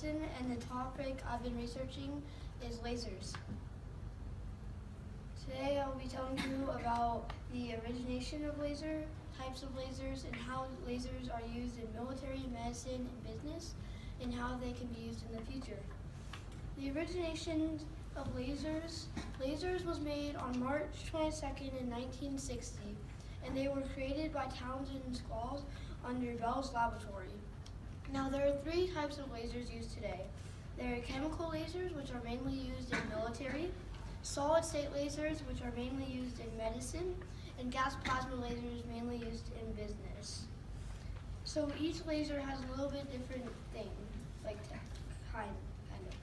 Madison, and the topic I've been researching is lasers. Today I'll be telling you about the origination of laser, types of lasers, and how lasers are used in military, medicine, and business, and how they can be used in the future. The origination of lasers was made on March 22nd in 1960, and they were created by Townsend and Squalls under Bell's laboratory. Now there are three types of lasers used today. There are chemical lasers, which are mainly used in military, solid-state lasers, which are mainly used in medicine, and gas plasma lasers mainly used in business. So each laser has a little bit different thing, like kind of.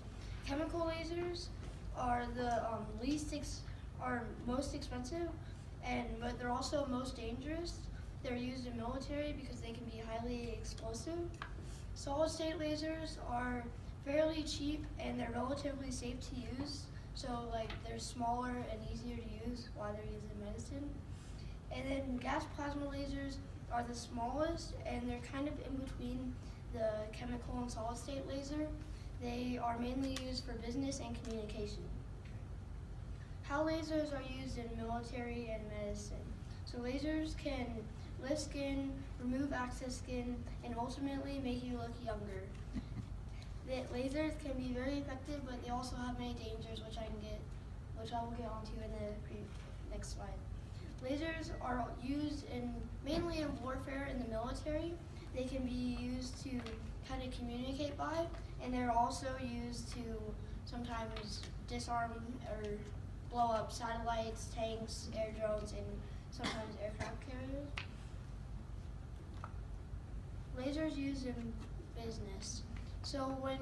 Chemical lasers are the most expensive, but they're also most dangerous. They're used in military because they can be highly explosive. Solid-state lasers are fairly cheap and they're relatively safe to use. So they're smaller and easier to use while they're used in medicine. And then gas plasma lasers are the smallest, and they're kind of in between the chemical and solid-state laser. They are mainly used for business and communication. How lasers are used in military and medicine. So lasers can lift skin, remove excess skin, and ultimately make you look younger. Lasers can be very effective, but they also have many dangers, which I will get onto in the next slide. Lasers are used mainly in warfare in the military. They can be used to kind of communicate by, and they're also used to sometimes disarm or blow up satellites, tanks, air drones, and sometimes aircraft carriers. Lasers used in business. So when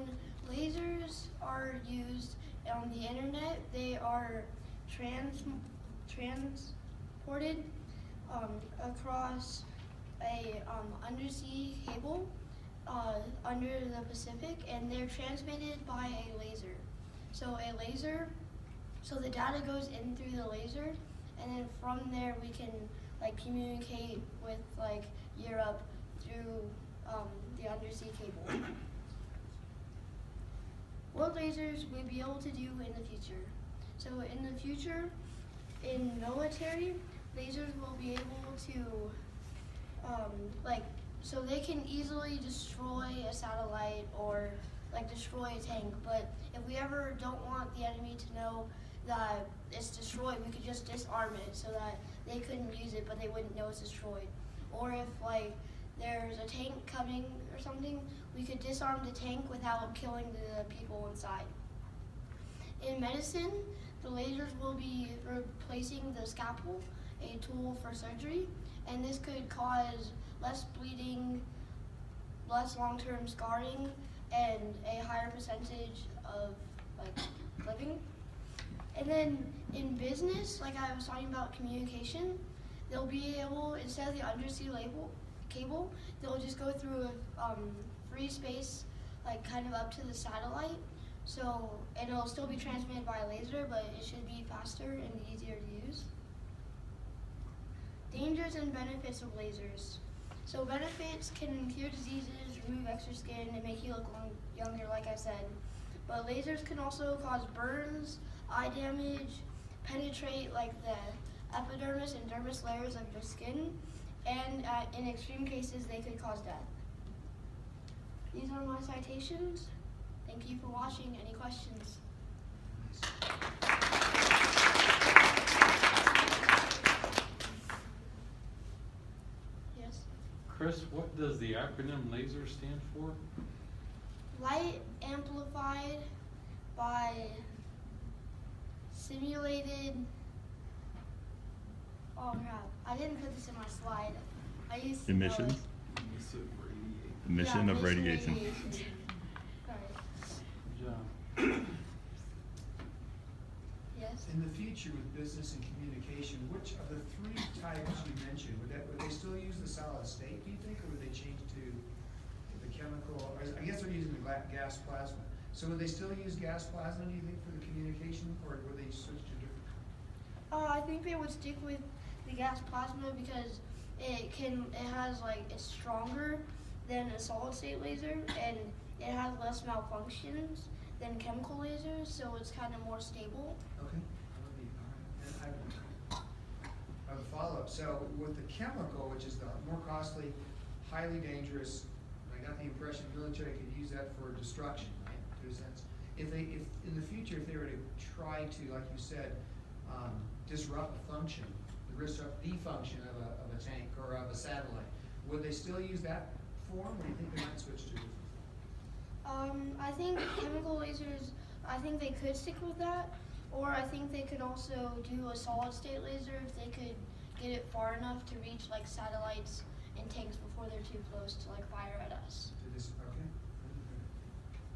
lasers are used on the internet, they are transported across a undersea cable under the Pacific, and they're transmitted by a laser. So the data goes in through the laser, and then from there we can communicate with Europe through the undersea cable. What lasers will we be able to do in the future? So in the future, in military, lasers will be able to, so they can easily destroy a satellite or destroy a tank. But if we ever don't want the enemy to know that it's destroyed, we could just disarm it so that they couldn't use it, but they wouldn't know it's destroyed. Or if there's a tank coming or something, we could disarm the tank without killing the people inside. In medicine, the lasers will be replacing the scalpel, a tool for surgery, and this could cause less bleeding, less long-term scarring, and a higher percentage of living. And then in business, like I was talking about communication, they'll be able, instead of the undersea cable, they'll just go through a free space, kind of up to the satellite. So, and it'll still be transmitted by a laser, but it should be faster and easier to use. Dangers and benefits of lasers. So benefits can cure diseases, remove extra skin, and make you look younger, like I said. But lasers can also cause burns, eye damage, penetrate the epidermis and dermis layers of your skin, and in extreme cases, they could cause death. These are my citations. Thank you for watching. Any questions? Yes? Chris, what does the acronym LASER stand for? Light amplified by simulated. Oh crap! I didn't put this in my slide. I used to Emissions? Emission of radiation. Sorry. Good job. Yes. In the future with business and communication, which of the three types you mentioned, would they still use the solid state, do you think, or would they change to the chemical? Or I guess they're using the gas plasma. So would they still use gas plasma, do you think, for the communication, or would they switch to different? I think they would stick with the gas plasma because it's stronger than a solid state laser, and it has less malfunctions than chemical lasers, so it's kind of more stable. Okay. And I have a follow-up. So with the chemical, which is the more costly, highly dangerous, I got the impression the military could use that for destruction, right, to a sense. If in the future, if they were to try to, like you said, disrupt the function, disrupt the function of a tank or of a satellite, would they still use that form, or do you think they might switch to a different form? I think chemical lasers, I think they could stick with that, or I think they could also do a solid state laser if they could get it far enough to reach like satellites and tanks before they're too close to like fire at us. To this, okay.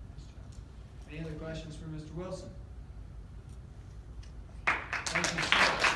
Nice job. Any other questions for Mr. Wilson? Thank you, sir.